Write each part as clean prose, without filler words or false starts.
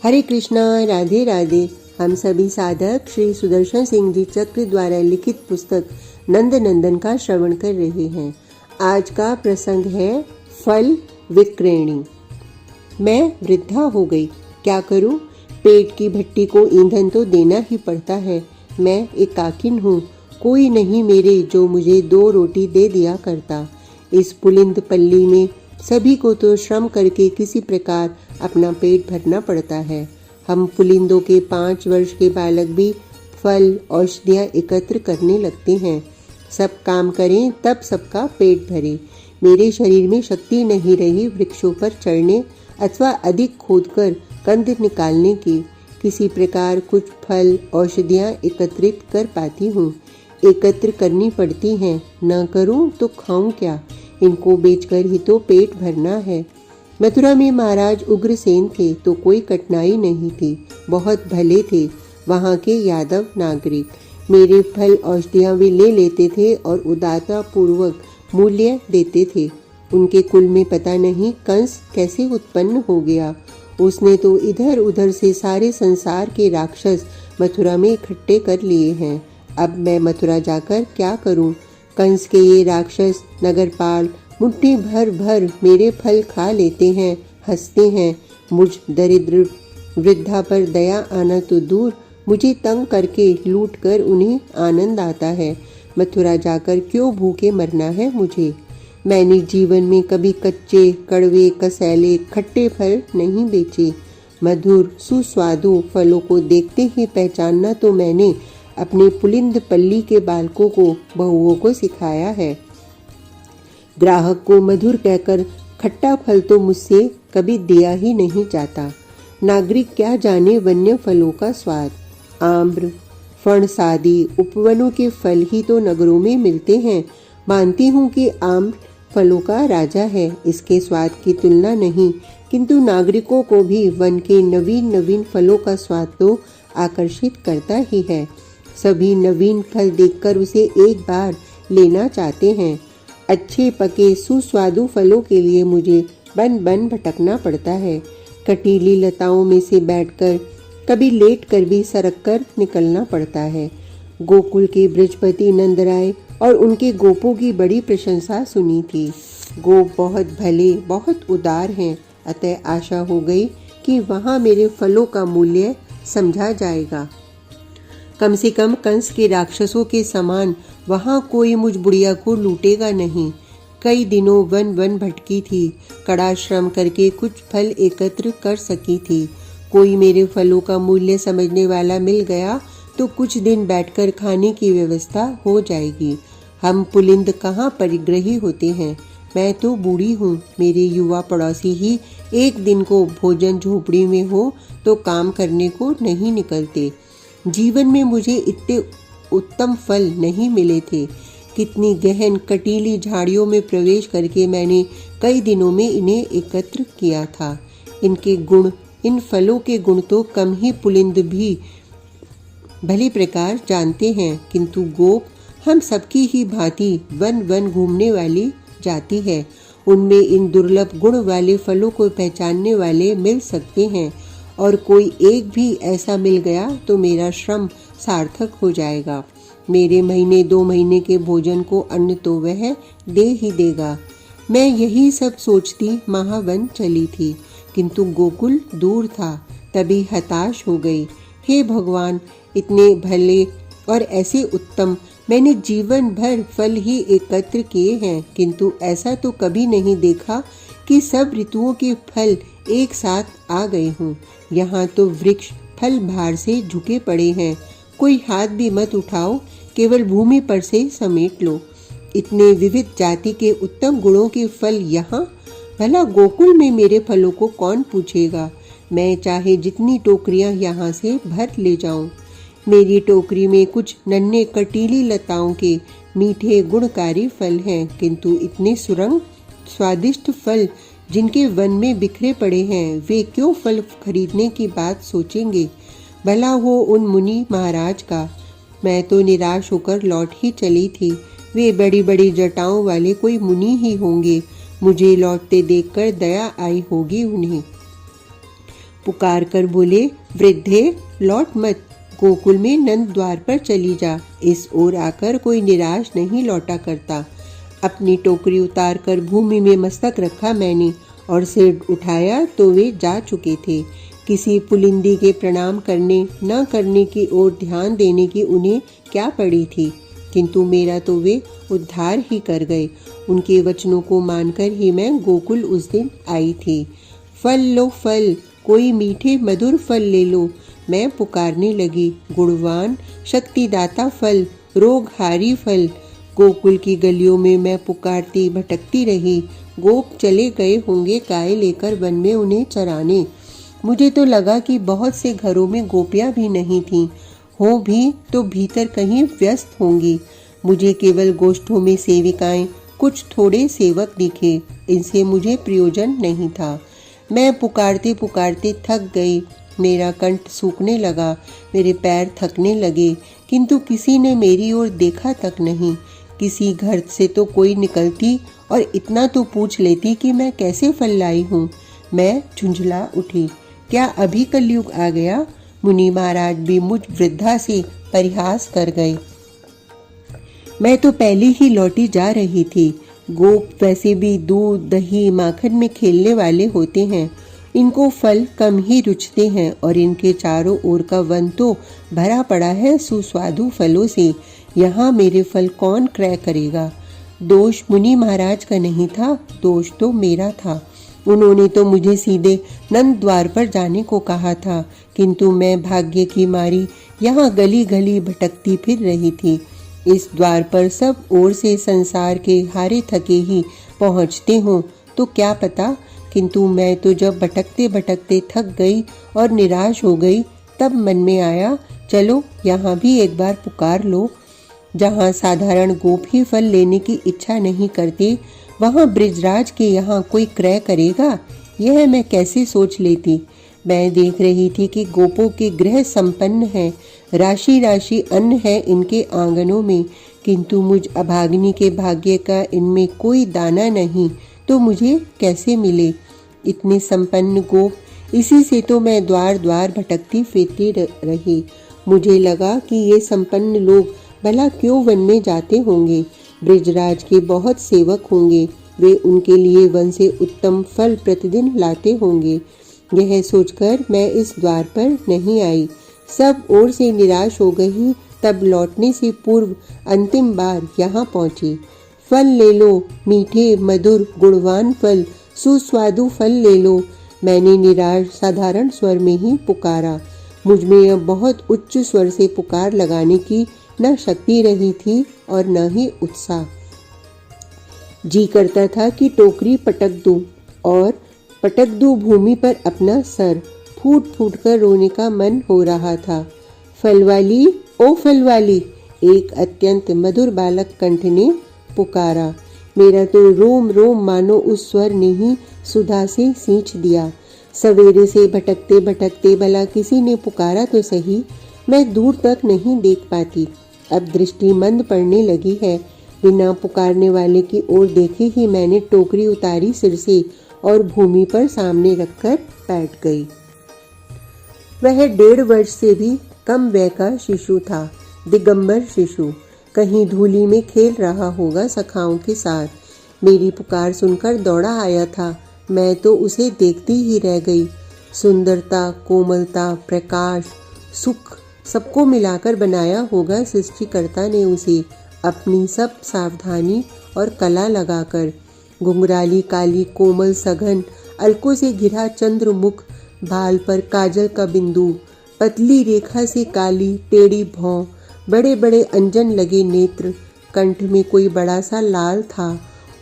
हरे कृष्णा, राधे राधे। हम सभी साधक श्री सुदर्शन सिंह जी चक्र द्वारा लिखित पुस्तक नंद नंदन का श्रवण कर रहे हैं। आज का प्रसंग है फल विक्रयणी। मैं वृद्धा हो गई, क्या करूं? पेट की भट्टी को ईंधन तो देना ही पड़ता है। मैं एकाकिन हूँ, कोई नहीं मेरे जो मुझे 2 रोटी दे दिया करता। इस पुलिंद पल्ली में सभी को तो श्रम करके किसी प्रकार अपना पेट भरना पड़ता है। हम पुलिंदों के 5 वर्ष के बालक भी फल औषधियाँ एकत्र करने लगते हैं। सब काम करें तब सबका पेट भरे। मेरे शरीर में शक्ति नहीं रही वृक्षों पर चढ़ने अथवा अधिक खोदकर कंद निकालने की। किसी प्रकार कुछ फल औषधियाँ एकत्रित कर पाती हूँ। एकत्र करनी पड़ती हैं, न करूँ तो खाऊं क्या? इनको बेचकर ही तो पेट भरना है। मथुरा में महाराज उग्रसेन थे तो कोई कठिनाई नहीं थी, बहुत भले थे वहाँ के यादव नागरिक। मेरे फल औषधियाँ वे ले लेते थे और उदारता पूर्वक मूल्य देते थे। उनके कुल में पता नहीं कंस कैसे उत्पन्न हो गया। उसने तो इधर उधर से सारे संसार के राक्षस मथुरा में इकट्ठे कर लिए हैं। अब मैं मथुरा जाकर क्या करूं? कंस के ये राक्षस नगरपाल मुट्ठी भर भर मेरे फल खा लेते हैं, हंसते हैं। मुझ दरिद्र वृद्धा पर दया आना तो दूर, मुझे तंग करके लूट कर उन्हें आनंद आता है। मथुरा जाकर क्यों भूखे मरना है मुझे? मैंने जीवन में कभी कच्चे, कड़वे, कसैले, खट्टे फल नहीं बेचे। मधुर सुस्वादु फलों को देखते ही पहचानना तो मैंने अपने पुलिंद पल्ली के बालकों को, बहुओं को सिखाया है। ग्राहक को मधुर कहकर खट्टा फल तो मुझसे कभी दिया ही नहीं जाता। नागरिक क्या जाने वन्य फलों का स्वाद। आम्र, फणसादी उपवनों के फल ही तो नगरों में मिलते हैं। मानती हूँ कि आम्र फलों का राजा है, इसके स्वाद की तुलना नहीं, किंतु नागरिकों को भी वन के नवीन नवीन फलों का स्वाद तो आकर्षित करता ही है। सभी नवीन फल देखकर उसे एक बार लेना चाहते हैं। अच्छे पके सुस्वादु फलों के लिए मुझे बन बन भटकना पड़ता है। कटीली लताओं में से बैठकर, कभी लेट कर भी सरक कर निकलना पड़ता है। गोकुल के बृजपति नंदराय और उनके गोपों की बड़ी प्रशंसा सुनी थी। गोप बहुत भले, बहुत उदार हैं, अतः आशा हो गई कि वहाँ मेरे फलों का मूल्य समझा जाएगा। कम से कम कंस के राक्षसों के समान वहाँ कोई मुझ बुढ़िया को लूटेगा नहीं। कई दिनों वन वन भटकी थी, कड़ा श्रम करके कुछ फल एकत्र कर सकी थी। कोई मेरे फलों का मूल्य समझने वाला मिल गया तो कुछ दिन बैठकर खाने की व्यवस्था हो जाएगी। हम पुलिंद कहाँ परिग्रही होते हैं। मैं तो बूढ़ी हूँ, मेरे युवा पड़ोसी ही एक दिन को भोजन झोपड़ी में हो तो काम करने को नहीं निकलते। जीवन में मुझे इतने उत्तम फल नहीं मिले थे। कितनी गहन कटीली झाड़ियों में प्रवेश करके मैंने कई दिनों में इन्हें एकत्र किया था। इनके गुण, इन फलों के गुण तो कम ही पुलिंद भी भली प्रकार जानते हैं, किंतु गोप हम सबकी ही भांति वन वन घूमने वाली जाति है। उनमें इन दुर्लभ गुण वाले फलों को पहचानने वाले मिल सकते हैं, और कोई एक भी ऐसा मिल गया तो मेरा श्रम सार्थक हो जाएगा। मेरे महीने 2 महीने के भोजन को अन्न तो वह दे ही देगा। मैं यही सब सोचती महावन चली थी, किंतु गोकुल दूर था। तभी हताश हो गई। हे भगवान, इतने भले और ऐसे उत्तम मैंने जीवन भर फल ही एकत्र किए हैं, किंतु ऐसा तो कभी नहीं देखा कि सब ऋतुओं के फल एक साथ आ गए हों। यहाँ तो वृक्ष फल भार से झुके पड़े हैं, कोई हाथ भी मत उठाओ, केवल भूमि पर से समेट लो। इतने विविध जाति के उत्तम गुणों के फल यहाँ, भला गोकुल में मेरे फलों को कौन पूछेगा? मैं चाहे जितनी टोकरियाँ यहाँ से भर ले जाऊँ। मेरी टोकरी में कुछ नन्हे कटीली लताओं के मीठे गुणकारी फल हैं, किंतु इतने सुरंग स्वादिष्ट फल जिनके वन में बिखरे पड़े हैं, वे क्यों फल खरीदने की बात सोचेंगे? भला हो उन मुनि महाराज का। मैं तो निराश होकर लौट ही चली थी। वे बड़ी बड़ी जटाओं वाले कोई मुनि ही होंगे। मुझे लौटते देखकर दया आई होगी उन्हें। पुकार कर बोले, वृद्धे लौट मत, गोकुल में नंद द्वार पर चली जा। इस ओर आकर कोई निराश नहीं लौटा करता। अपनी टोकरी उतार कर भूमि में मस्तक रखा मैंने और सिर उठाया तो वे जा चुके थे। किसी पुलिंदी के प्रणाम करने न करने की ओर ध्यान देने की उन्हें क्या पड़ी थी, किंतु मेरा तो वे उद्धार ही कर गए। उनके वचनों को मानकर ही मैं गोकुल उस दिन आई थी। फल लो फल, कोई मीठे मधुर फल ले लो, मैं पुकारने लगी। गुणवान शक्तिदाता फल, रोगहारी फल। गोकुल की गलियों में मैं पुकारती भटकती रही। गोप चले गए होंगे गाय लेकर वन में उन्हें चराने। मुझे तो लगा कि बहुत से घरों में गोपियां भी नहीं थीं, हो भी तो भीतर कहीं व्यस्त होंगी। मुझे केवल गोष्ठों में सेविकाएं, कुछ थोड़े सेवक दिखे। इनसे मुझे प्रयोजन नहीं था। मैं पुकारते पुकारते थक गई। मेरा कंठ सूखने लगा, मेरे पैर थकने लगे, किंतु किसी ने मेरी ओर देखा तक नहीं। किसी घर से तो कोई निकलती और इतना तो पूछ लेती कि मैं कैसे फल लाई हूँ। मैं झुंझला उठी। क्या अभी कलयुग आ गया? मुनि महाराज भी मुझ वृद्धा से परिहास कर गए। मैं तो पहले ही लौटी जा रही थी। गोप वैसे भी दूध दही माखन में खेलने वाले होते हैं। इनको फल कम ही रुचते हैं और इनके चारों ओर का वन तो भरा पड़ा है सुस्वादु फलों से। यहाँ मेरे फल कौन क्रय करेगा? दोष मुनि महाराज का नहीं था, दोष तो मेरा था। उन्होंने तो मुझे सीधे नंद द्वार पर जाने को कहा था, किंतु मैं भाग्य की मारी यहाँ गली गली भटकती फिर रही थी। इस द्वार पर सब ओर से संसार के हारे थके ही पहुँचते हों तो क्या पता, किंतु मैं तो जब भटकते भटकते थक गई और निराश हो गई, तब मन में आया, चलो यहाँ भी एक बार पुकार लो। जहाँ साधारण गोप ही फल लेने की इच्छा नहीं करते, वहाँ ब्रिजराज के यहाँ कोई क्रय करेगा? यह मैं कैसे सोच लेती। मैं देख रही थी कि गोपों के गृह संपन्न है, राशि राशि अन्न है इनके आंगनों में, किंतु मुझ अभागिनी के भाग्य का इनमें कोई दाना नहीं, तो मुझे कैसे मिले इतने संपन्न गोप। इसी से तो मैं द्वार द्वार भटकती फिरती रही। मुझे लगा कि ये संपन्न लोग भला क्यों वन में जाते होंगे। ब्रिजराज के बहुत सेवक होंगे, वे उनके लिए वन से उत्तम फल प्रतिदिन लाते होंगे। यह सोचकर मैं इस द्वार पर नहीं आई। सब ओर से निराश हो गई, तब लौटने से पूर्व अंतिम बार यहाँ पहुँची। फल ले लो, मीठे मधुर गुणवान फल, सुस्वादु फल ले लो, मैंने निराश साधारण स्वर में ही पुकारा। मुझ में अब बहुत उच्च स्वर से पुकार लगाने की न शक्ति रही थी और न ही उत्साह। जी करता था कि टोकरी पटक दूं और पटक दूं भूमि पर अपना सर। फूट फूट कर रोने का मन हो रहा था। फलवाली, ओ फलवाली, एक अत्यंत मधुर बालक कंठ ने पुकारा। मेरा तो रोम रोम मानो उस स्वर ने ही सुधा से सींच दिया। सवेरे से भटकते भटकते भला किसी ने पुकारा तो सही, मैं दूर तक नहीं देख पाती। अब दृष्टि मंद पड़ने लगी है। बिना पुकारने वाले की ओर देखे ही मैंने टोकरी उतारी सिर से और भूमि पर सामने रखकर बैठ गई। वह 1.5 वर्ष से भी कम वय का शिशु था, दिगंबर शिशु। कहीं धूली में खेल रहा होगा सखाओं के साथ। मेरी पुकार सुनकर दौड़ा आया था। मैं तो उसे देखती ही रह गई। सुंदरता, कोमलता, प्रकाश, सुख सबको मिलाकर बनाया होगा सृष्टिकर्ता ने उसे, अपनी सब सावधानी और कला लगाकर। घुंघराली काली कोमल सघन, अलकों से घिरा चंद्रमुख, भाल पर काजल का बिंदु, पतली रेखा से काली टेढ़ी भौं, बड़े बड़े अंजन लगे नेत्र, कंठ में कोई बड़ा सा लाल था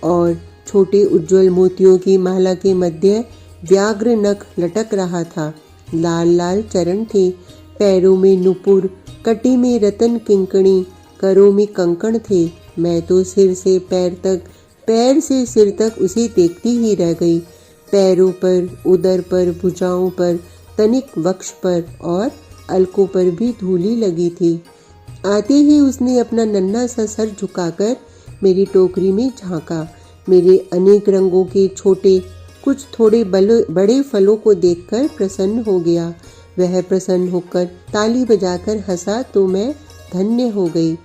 और छोटे उज्जवल मोतियों की माला के मध्य व्याघ्र नख लटक रहा था। लाल लाल चरण थे, पैरों में नुपुर, कटी में रतन किंकणी, करों में कंकण थे। मैं तो सिर से पैर तक, पैर से सिर तक उसे देखती ही रह गई। पैरों पर, उदर पर, भुजाओं पर, तनिक वक्ष पर और अलकों पर भी धूली लगी थी। आते ही उसने अपना नन्हा सा सर झुकाकर मेरी टोकरी में झांका। मेरे अनेक रंगों के छोटे कुछ थोड़े बड़े फलों को देखकर प्रसन्न हो गया। वह प्रसन्न होकर ताली बजाकर हंसा तो मैं धन्य हो गई।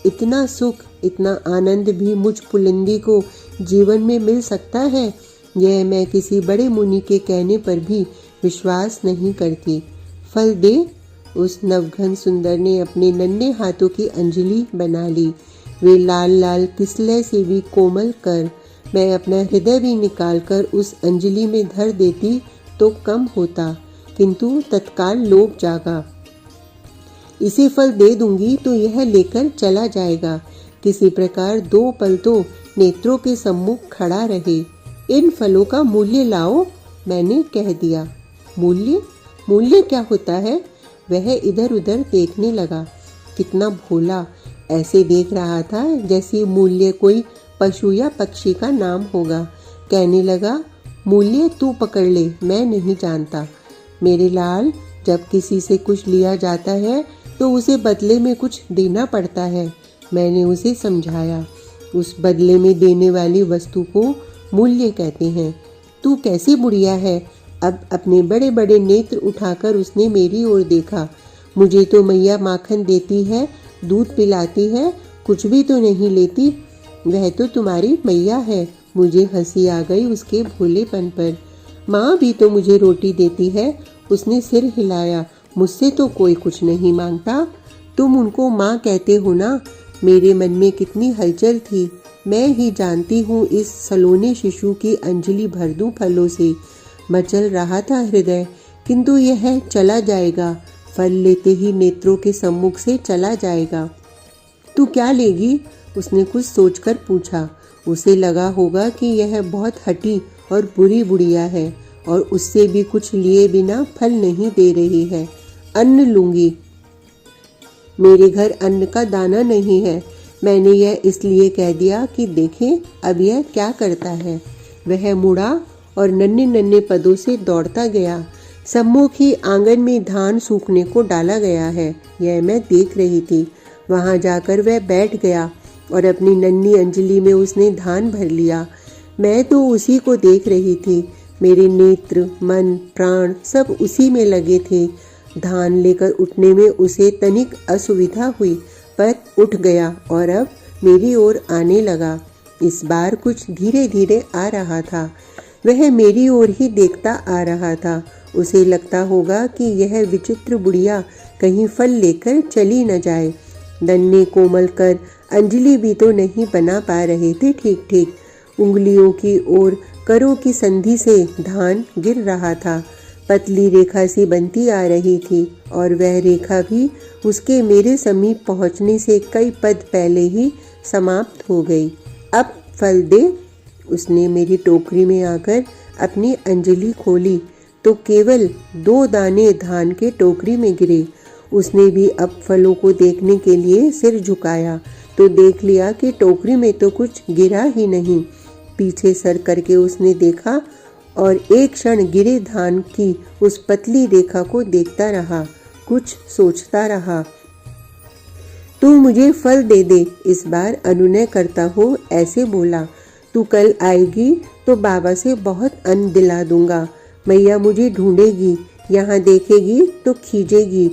इतना सुख, इतना आनंद भी मुझ पुलिंदी को जीवन में मिल सकता है, यह मैं किसी बड़े मुनि के कहने पर भी विश्वास नहीं करती। फल दे। उस नवघन सुंदर ने अपने नन्हे हाथों की अंजलि बना ली। वे लाल लाल किसले से भी कोमल कर। मैं अपना हृदय भी निकालकर उस अंजलि में धर देती तो कम होता, किंतु तत्काल लोभ जागा। इसे फल दे दूंगी तो यह लेकर चला जाएगा। किसी प्रकार 2 पल तो नेत्रों के सम्मुख खड़ा रहे। इन फलों का मूल्य लाओ, मैंने कह दिया। मूल्य? मूल्य क्या होता है? वह इधर उधर देखने लगा। कितना भोला, ऐसे देख रहा था जैसे मूल्य कोई पशु या पक्षी का नाम होगा। कहने लगा, मूल्य तू पकड़ ले, मैं नहीं जानता। मेरे लाल, जब किसी से कुछ लिया जाता है तो उसे बदले में कुछ देना पड़ता है। मैंने उसे समझाया। उस बदले में देने वाली वस्तु को मूल्य कहते हैं। तू कैसी बुढ़िया है? अब अपने बड़े बड़े नेत्र उठाकर उसने मेरी ओर देखा। मुझे तो मैया माखन देती है, दूध पिलाती है, कुछ भी तो नहीं लेती। वह तो तुम्हारी मैया है। मुझे हंसी आ गई उसके भोलेपन पर। माँ भी तो मुझे रोटी देती है। उसने सिर हिलाया। मुझसे तो कोई कुछ नहीं मांगता। तुम उनको माँ कहते हो ना। मेरे मन में कितनी हलचल थी। मैं ही जानती हूँ इस सलोने शिशु की अंजलि भर दूं फलों से। मचल रहा था हृदय, किंतु यह चला जाएगा। फल लेते ही नेत्रों के सम्मुख से चला जाएगा। तू क्या लेगी? उसने कुछ सोचकर पूछा। उसे लगा होगा कि यह बहुत हठी और बुरी बुढ़िया है और उससे भी कुछ लिए बिना फल नहीं दे रही है। अन्न लूंगी। मेरे घर अन्न का दाना नहीं है। मैंने यह इसलिए कह दिया कि देखें अब यह क्या करता है। वह मुड़ा और नन्हे नन्हे पदों से दौड़ता गया। सम्मुख ही आंगन में धान सूखने को डाला गया है, यह मैं देख रही थी। वहां जाकर वह बैठ गया और अपनी नन्ही अंजलि में उसने धान भर लिया। मैं तो उसी को देख रही थी। मेरे नेत्र, मन, प्राण सब उसी में लगे थे। धान लेकर उठने में उसे तनिक असुविधा हुई, पर उठ गया और अब मेरी ओर आने लगा। इस बार कुछ धीरे धीरे आ रहा था। वह मेरी ओर ही देखता आ रहा था। उसे लगता होगा कि यह विचित्र बुढ़िया कहीं फल लेकर चली न जाए। नन्हे कोमल कर अंजलि भी तो नहीं बना पा रहे थे ठीक ठीक। उंगलियों की ओर करों की संधि से धान गिर रहा था। पतली रेखा सी बनती आ रही थी और वह रेखा भी उसके मेरे समीप पहुंचने से कई पद पहले ही समाप्त हो गई। अब फल दे। उसने मेरी टोकरी में आकर अपनी अंजलि खोली तो केवल 2 दाने धान के टोकरी में गिरे। उसने भी अब फलों को देखने के लिए सिर झुकाया तो देख लिया कि टोकरी में तो कुछ गिरा ही नहीं। पीछे सर करके उसने देखा और एक क्षण गिरे धान की उस पतली रेखा को देखता रहा, कुछ सोचता रहा। तू मुझे फल दे दे, इस बार अनुनय करता हो ऐसे बोला। तू कल आएगी तो बाबा से बहुत अन्न दिला दूंगा। मैया मुझे ढूंढेगी, यहाँ देखेगी तो खींचेगी।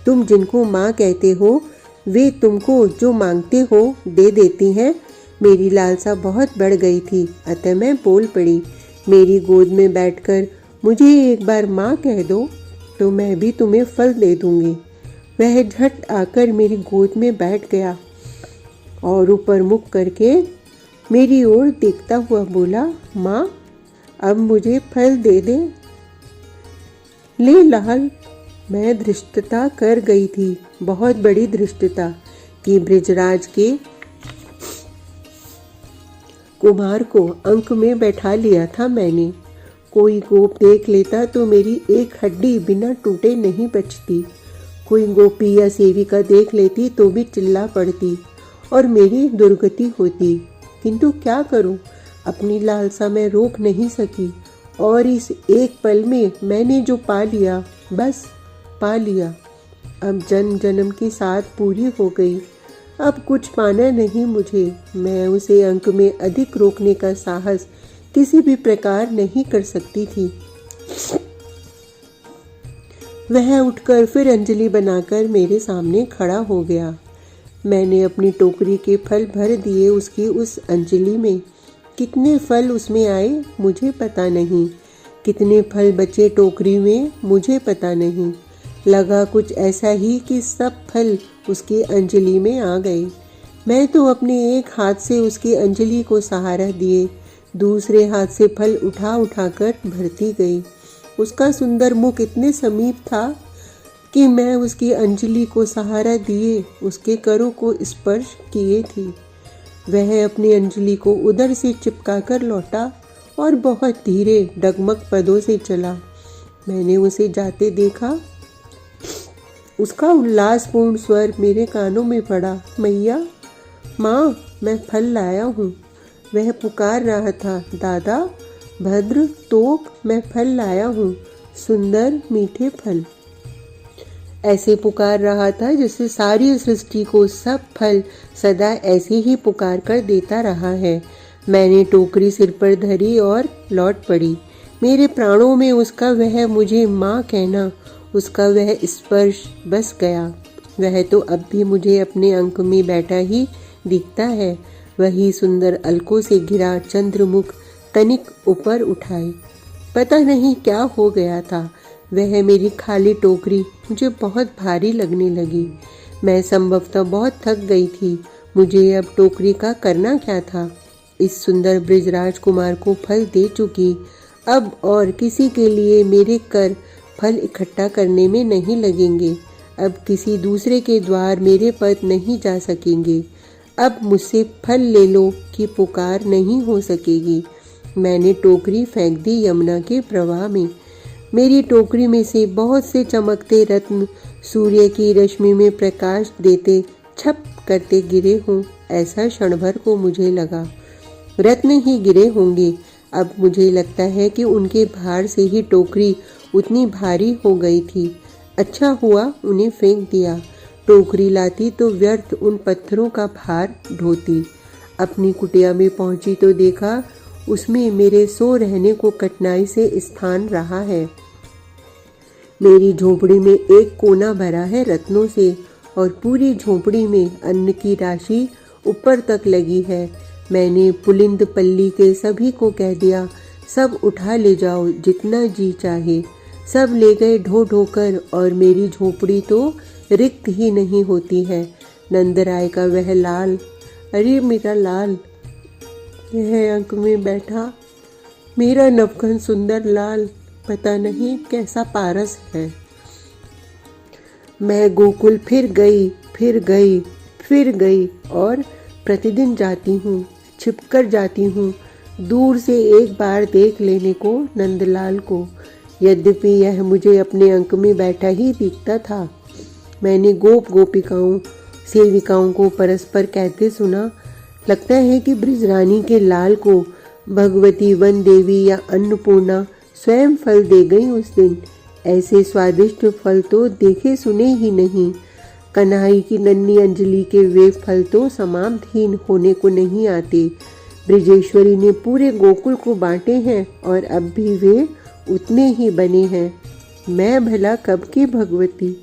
तुम जिनको माँ कहते हो वे तुमको जो मांगते हो दे देती हैं। मेरी लालसा बहुत बढ़ गई थी, अतः मैं बोल पड़ी। मेरी गोद में बैठकर मुझे एक बार माँ कह दो तो मैं भी तुम्हें फल दे दूंगी। वह झट आकर मेरी गोद में बैठ गया और ऊपर मुख करके मेरी ओर देखता हुआ बोला, माँ अब मुझे फल दे दे। ले लाल। मैं धृष्टता कर गई थी, बहुत बड़ी धृष्टता कि ब्रिजराज के कुमार को अंक में बैठा लिया था मैंने। कोई गोप देख लेता तो मेरी एक हड्डी बिना टूटे नहीं बचती। कोई गोपी या सेविका देख लेती तो भी चिल्ला पड़ती और मेरी दुर्गति होती। किंतु क्या करूं, अपनी लालसा मैं रोक नहीं सकी और इस एक पल में मैंने जो पा लिया, बस पा लिया। अब जन्म जन्म की साथ पूरी हो गई। अब कुछ पाना नहीं मुझे। मैं उसे अंक में अधिक रोकने का साहस किसी भी प्रकार नहीं कर सकती थी। वह उठकर फिर अंजलि बनाकर मेरे सामने खड़ा हो गया। मैंने अपनी टोकरी के फल भर दिए उसकी उस अंजलि में। कितने फल उसमें आए मुझे पता नहीं, कितने फल बचे टोकरी में मुझे पता नहीं। लगा कुछ ऐसा ही कि सब फल उसकी अंजलि में आ गए। मैं तो अपने एक हाथ से उसकी अंजलि को सहारा दिए, दूसरे हाथ से फल उठा उठाकर भरती गई। उसका सुंदर मुख इतने समीप था कि मैं उसकी अंजलि को सहारा दिए उसके करों को स्पर्श किए थी। वह अपनी अंजलि को उधर से चिपका कर लौटा और बहुत धीरे डगमग पदों से चला। मैंने उसे जाते देखा। उसका उल्लासपूर्ण स्वर मेरे कानों में पड़ा, मैया, माँ, मैं फल लाया हूँ। वह पुकार रहा था, दादा, भद्र, तोक, मैं फल लाया हूँ, सुंदर मीठे फल। ऐसे पुकार रहा था जैसे सारी सृष्टि को सब फल सदा ऐसे ही पुकार कर देता रहा है। मैंने टोकरी सिर पर धरी और लौट पड़ी। मेरे प्राणों में उसका वह मुझे माँ कहना, उसका वह स्पर्श बस गया। वह तो अब भी मुझे अपने अंक में बैठा ही दिखता है, वही सुंदर अलकों से घिरा चंद्रमुख तनिक ऊपर उठाए। पता नहीं क्या हो गया था, वह मेरी खाली टोकरी मुझे बहुत भारी लगने लगी। मैं संभवतः बहुत थक गई थी। मुझे अब टोकरी का करना क्या था? इस सुंदर ब्रिजराज कुमार को फल दे चुकी, अब और किसी के लिए मेरे कर फल इकट्ठा करने में नहीं लगेंगे। अब किसी दूसरे के द्वार मेरे पद नहीं जा सकेंगे। अब मुझसे फल ले लो की पुकार नहीं हो सकेगी। मैंने टोकरी फेंक दी यमुना के प्रवाह में। मेरी टोकरी में से बहुत से चमकते रत्न सूर्य की रश्मि में प्रकाश देते छप करते गिरे हों, ऐसा क्षण भर को मुझे लगा। रत्न ही गिरे होंगे। अब मुझे लगता है कि उनके भार से ही टोकरी उतनी भारी हो गई थी। अच्छा हुआ उन्हें फेंक दिया। टोकरी लाती तो व्यर्थ उन पत्थरों का भार ढोती। अपनी कुटिया में पहुंची तो देखा उसमें मेरे सो रहने को कठिनाई से स्थान रहा है। मेरी झोपड़ी में एक कोना भरा है रत्नों से और पूरी झोपड़ी में अन्न की राशि ऊपर तक लगी है। मैंने पुलिंद पल्ली के सभी को कह दिया, सब उठा ले जाओ जितना जी चाहे। सब ले गए ढो ढोकर और मेरी झोपड़ी तो रिक्त ही नहीं होती है। नंदराय का वह लाल, अरे मेरा लाल, यह अंक में बैठा मेरा नवघन सुंदर लाल पता नहीं कैसा पारस है। मैं गोकुल फिर गई फिर गई और प्रतिदिन जाती हूँ, छिपकर जाती हूँ, दूर से एक बार देख लेने को नंदलाल को। यद्यपि यह मुझे अपने अंक में बैठा ही दिखता था। मैंने गोप गोपिकाओं सेविकाओं को परस्पर कहते सुना, लगता है कि ब्रिजरानी के लाल को भगवती वन देवी या अन्नपूर्णा स्वयं फल दे गई उस दिन। ऐसे स्वादिष्ट फल तो देखे सुने ही नहीं। कन्हई की नन्ही अंजलि के वे फल तो समाप्तहीन होने को नहीं आते। ब्रिजेश्वरी ने पूरे गोकुल को बांटे हैं और अब भी वे उतने ही बने हैं। मैं भला कब की भगवती,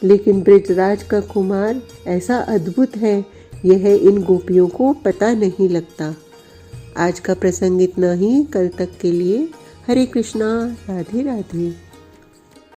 लेकिन ब्रिजराज का कुमार ऐसा अद्भुत है, यह इन गोपियों को पता नहीं लगता। आज का प्रसंग इतना ही। कल तक के लिए हरे कृष्णा, राधे राधे।